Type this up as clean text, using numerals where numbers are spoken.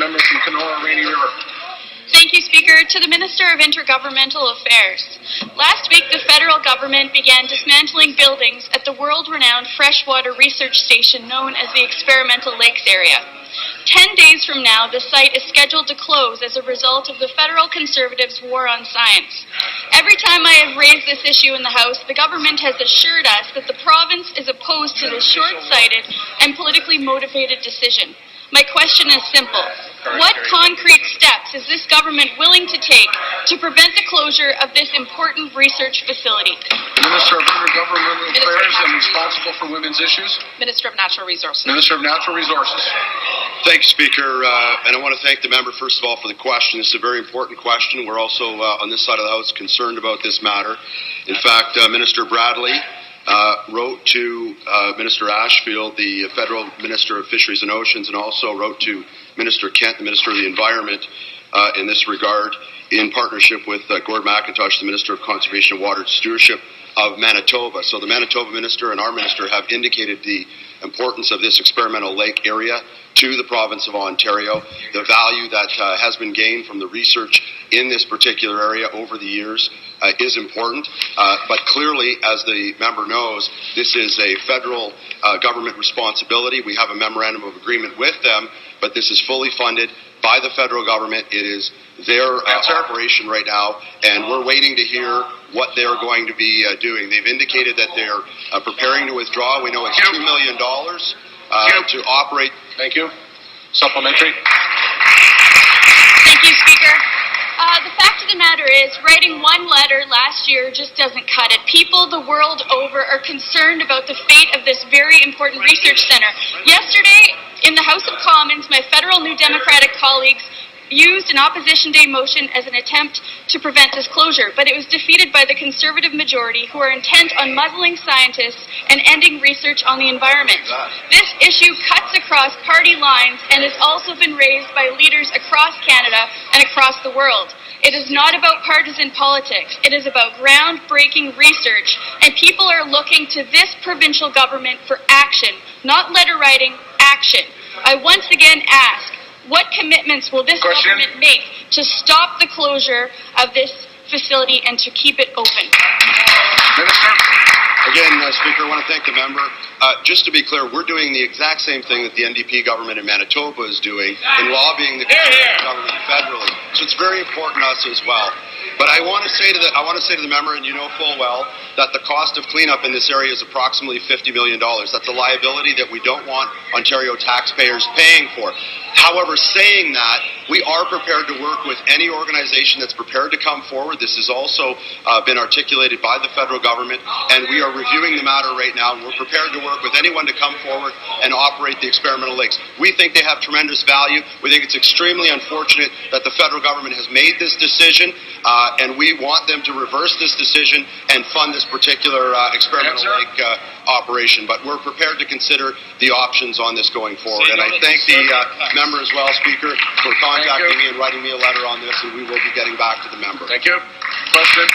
member from Kenora-Rainy River. Thank you, Speaker. To the Minister of Intergovernmental Affairs. Last week, the federal government began dismantling buildings at the world-renowned freshwater research station known as the Experimental Lakes Area. 10 days from now, the site is scheduled to close as a result of the federal Conservatives' war on science. Every time I have raised this issue in the House, the government has assured us that the province is opposed to this short-sighted and politically motivated decision. My question is simple. What concrete steps is this government willing to take to prevent the closure of this important research facility? Minister of Intergovernmental Affairs and responsible for women's issues. Minister of Natural Resources. Minister of Natural Resources. Thanks, Speaker. And I want to thank the member, first of all, for the question. It's a very important question. We're also, on this side of the House, concerned about this matter. In fact, Minister Bradley wrote to Minister Ashfield, the Federal Minister of Fisheries and Oceans, and also wrote to Minister Kent, the Minister of the Environment, in this regard, in partnership with Gord McIntosh, the Minister of Conservation and Water Stewardship of Manitoba. So the Manitoba Minister and our Minister have indicated the importance of this experimental lake area to the province of Ontario, the value that has been gained from the research in this particular area over the years is important, but clearly, as the member knows, this is a federal government responsibility. We have a memorandum of agreement with them, but this is fully funded by the federal government. It is their operation right now, and we're waiting to hear what they're going to be doing. They've indicated that they're preparing to withdraw. We know it's $2 million to operate. Thank you. Supplementary. Thank you, Speaker. The fact of the matter is, writing one letter last year just doesn't cut it. People the world over are concerned about the fate of this very important research center. Yesterday, in the House of Commons, my federal New Democratic colleagues used an Opposition Day motion as an attempt to prevent this closure, but it was defeated by the Conservative majority, who are intent on muzzling scientists and ending research on the environment. This issue cuts across party lines and has also been raised by leaders across Canada and across the world. It is not about partisan politics. It is about groundbreaking research, and people are looking to this provincial government for action, not letter writing, action. I once again ask, what commitments will this government make to stop the closure of this facility and to keep it open? Minister. Again, Speaker, I want to thank the member. Just to be clear, we're doing the exact same thing that the NDP government in Manitoba is doing in lobbying the Conservative government federally. So it's very important to us as well. But I want to say to the member, and you know full well, that the cost of cleanup in this area is approximately $50 million. That's a liability that we don't want Ontario taxpayers paying for. However, saying that, we are prepared to work with any organization that's prepared to come forward. This has also been articulated by the federal government, and we are reviewing the matter right now, and we're prepared to work with anyone to come forward and operate the experimental lakes. We think they have tremendous value. We think it's extremely unfortunate that the federal government has made this decision, and we want them to reverse this decision and fund this particular experimental lake operation. But we're prepared to consider the options on this going forward. And I thank the member as well, Speaker, for contacting me and writing me a letter on this, and we will be getting back to the member. Thank you. Question.